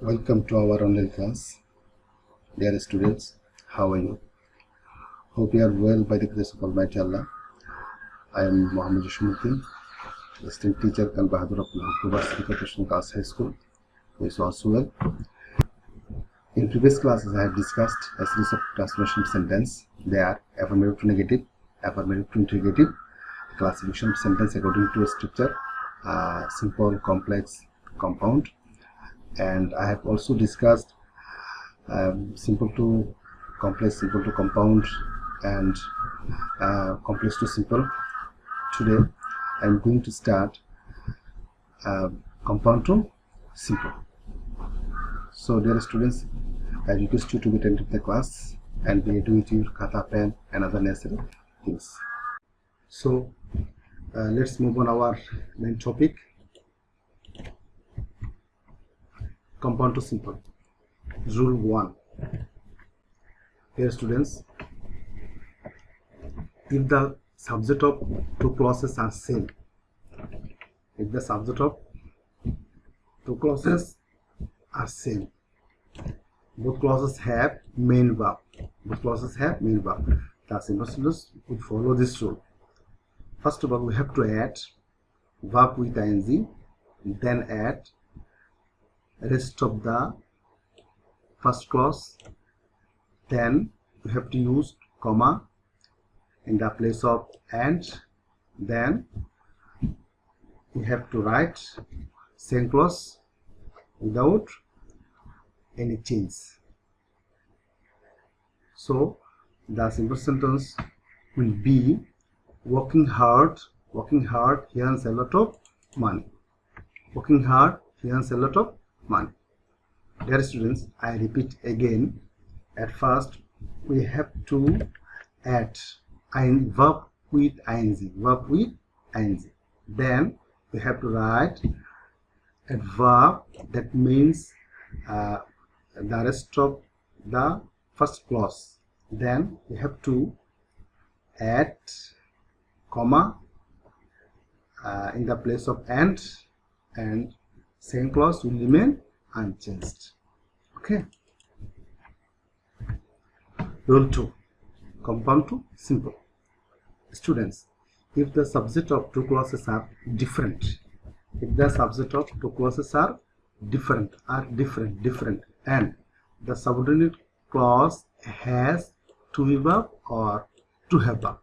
Welcome to our online class. Dear students, how are you? Hope you are well by the grace of Almighty Allah. I am Mohammad Jashim, assistant teacher Kal Bahadur of Mohammad Professional Girls High School. Wish also well. In previous classes, I have discussed a series of transformation sentence. They are affirmative to negative, affirmative to interrogative, classification of sentence according to a structure, simple, complex, compound. And I have also discussed simple to complex, simple to compound, and complex to simple. Today I am going to start compound to simple. So dear students, I request you to be attentive to the class and be ready with your khata, pen and other necessary things. So let's move on our main topic, compound to simple. Rule 1. Dear students, if the subject of two clauses are same, if the subject of two clauses are same, both clauses have main verb. Both clauses have main verb. Thus, students, we follow this rule. First of all, we have to add verb with ing, then add rest of the first clause, then we have to use comma in the place of and, then we have to write same clause without any change. So the simple sentence will be working hard, he earns a lot of money. Working hard, he earns a lot of money. Dear students, I repeat again, at first we have to add verb with ing, then we have to write a verb that means the rest of the first clause, then we have to add comma in the place of and same clause will remain unchanged. Okay. Rule 2. Compound to simple. Students, if the subject of two clauses are different, and the subordinate clause has to be verb or to have verb,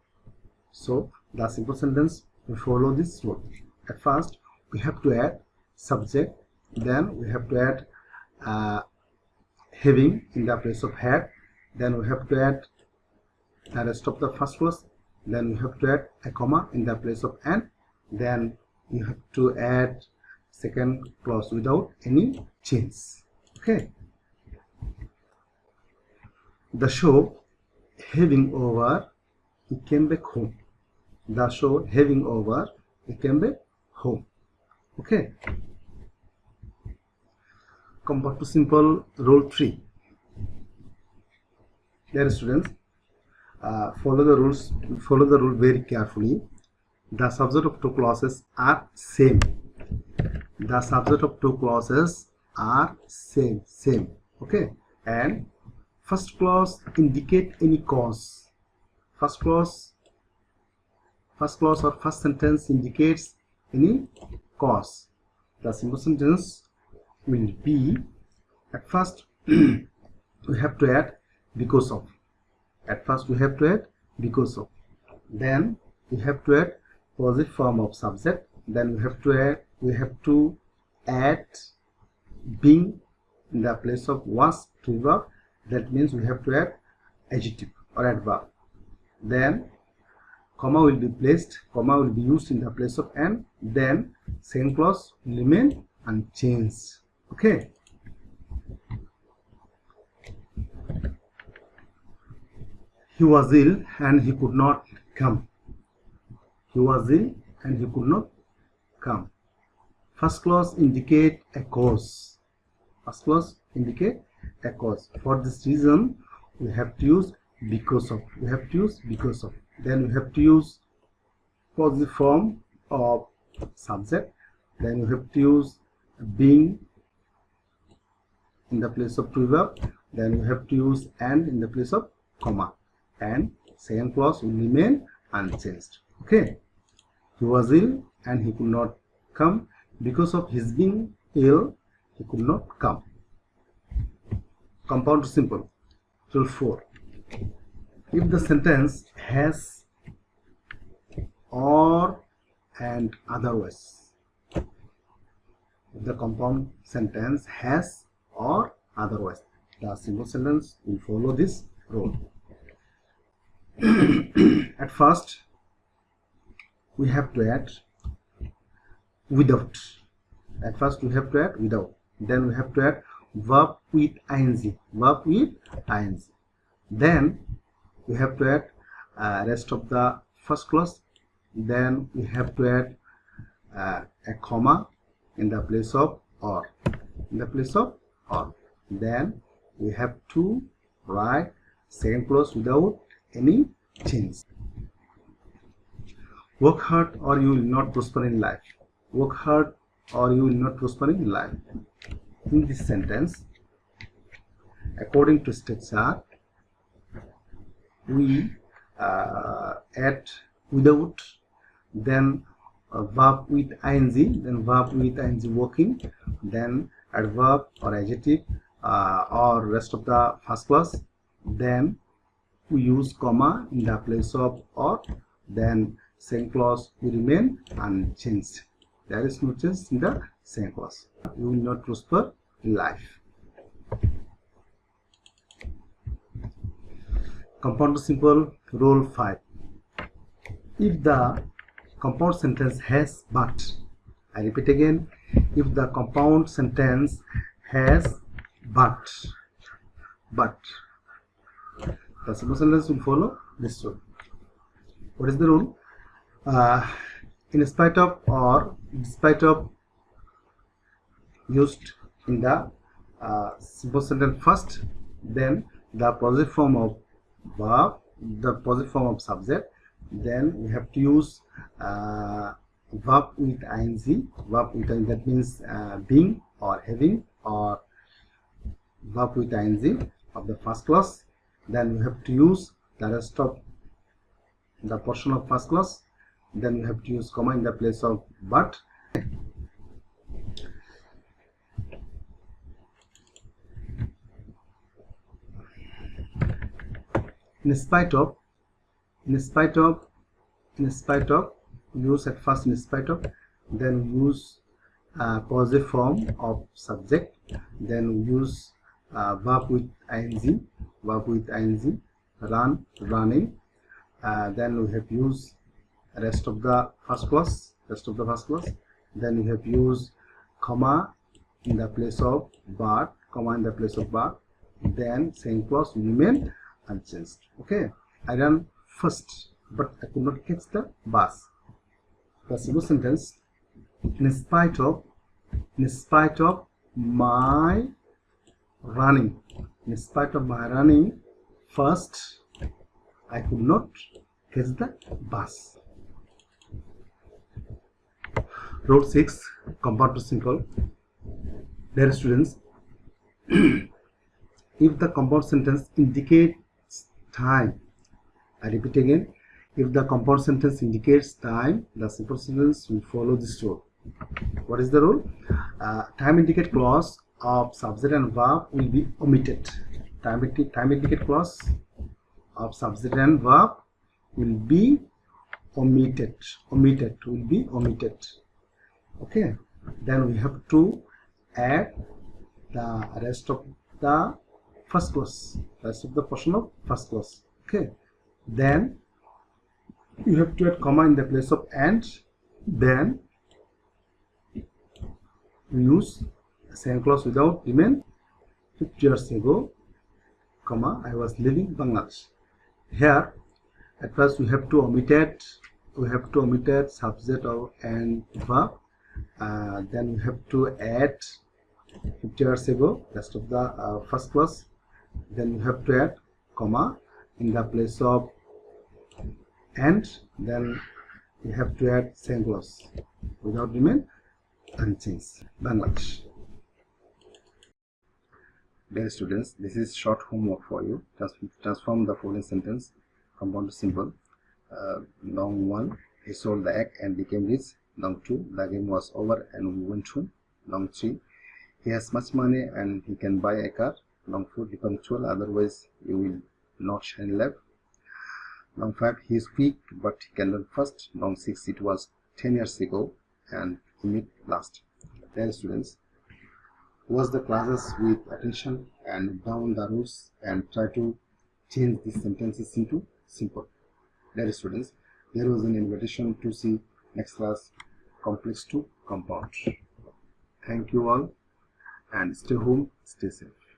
so the simple sentence we follow this rule. At first we have to add subject, then we have to add having in the place of had, then we have to add the rest of the first clause, then we have to add a comma in the place of and, then you have to add second clause without any change. Okay. The show having over, he came back home. The show having over, he came back home. Okay. Compound to simple, rule 3. Dear students, follow the rule very carefully. The subject of two clauses are same. The subject of two clauses are same. Okay. And first clause indicate any cause. First clause or first sentence indicates any cause. The simple sentence will be, at first we have to add because of. At first we have to add because of. Then we have to add positive form of subject. Then we have to add being in the place of was to verb. That means we have to add adjective or adverb. Then comma will be used in the place of and, then same clause will remain unchanged. Okay. He was ill and he could not come. He was ill and he could not come. First clause indicate a cause. For this reason, we have to use because of. Then we have to use positive form of subject. Then we have to use being in the place of true verb, then we have to use and in the place of comma, and second clause will remain unchanged. Okay, he was ill and he could not come. Because of his being ill, he could not come. Compound to simple. Rule 4. If the sentence has or and otherwise, if the compound sentence has or otherwise, the simple sentence will follow this rule. At first, we have to add without. At first, we have to add without. Then we have to add verb with ing. Verb with ing. Then we have to add rest of the first clause. Then we have to add a comma in the place of or. In the place of or. Then we have to write second clause without any change. Work hard or you will not prosper in life. Work hard or you will not prosper in life. In this sentence, according to structure, we add without, then verb with ing, then verb with ing working, then adverb or adjective or rest of the first clause. Then we use comma in the place of or, then second clause will remain unchanged. There is no change in the second clause. You will not prosper in life. Compound to simple. Rule 5. If the compound sentence has but, I repeat again, if the compound sentence has but, the simple sentence will follow this rule. What is the rule? In spite of or in spite of used in the simple sentence first, then the positive form of verb, the positive form of subject, then we have to use verb with ing. Verb with ing, that means being or having, or verb with ing of the first clause. Then we have to use the rest of the portion of first clause. Then we have to use comma in the place of but. In spite of, use at first in spite of, then use positive form of subject, then use verb with ing, run, running. Then we have used rest of the first clause, then we have used comma in the place of but, then second clause will remain unchanged. Okay, I ran first but I could not catch the bus. The simple sentence, in spite of my running, first I could not catch the bus. Rule 6. Compound to simple. Dear students, if the compound sentence indicates time, I repeat again, if the compound sentence indicates time, the simple sentence will follow this rule. What is the rule? Time indicate clause of subject and verb will be omitted. Time indicate clause of subject and verb will be omitted. Okay, then we have to add the rest of the first clause, rest of the portion of first clause. Okay, then you have to add comma in the place of and, then we use same clause without remain. 50 years ago, comma, I was living Bangladesh. Here at first we have to omit subject or and verb. Then we have to add 50 years ago, rest of the first clause. Then we have to add comma in the place of and, then we have to add same clause without remain unchanged. Bangladesh. Dear students, this is short homework for you. Transform the following sentence compound to simple. Long 1, he sold the egg and became rich. Long 2, the game was over and we went home. Long 3, he has much money and he can buy a car. Long 4, be punctual, otherwise you will not shine left. Long 5, he is quick but he can learn first. Long 6, it was 10 years ago and he met last. Dear students, watch the classes with attention and down the rules and try to change these sentences into simple. Dear students, there was an invitation to see next class, complex to compound. Thank you all and stay home, stay safe.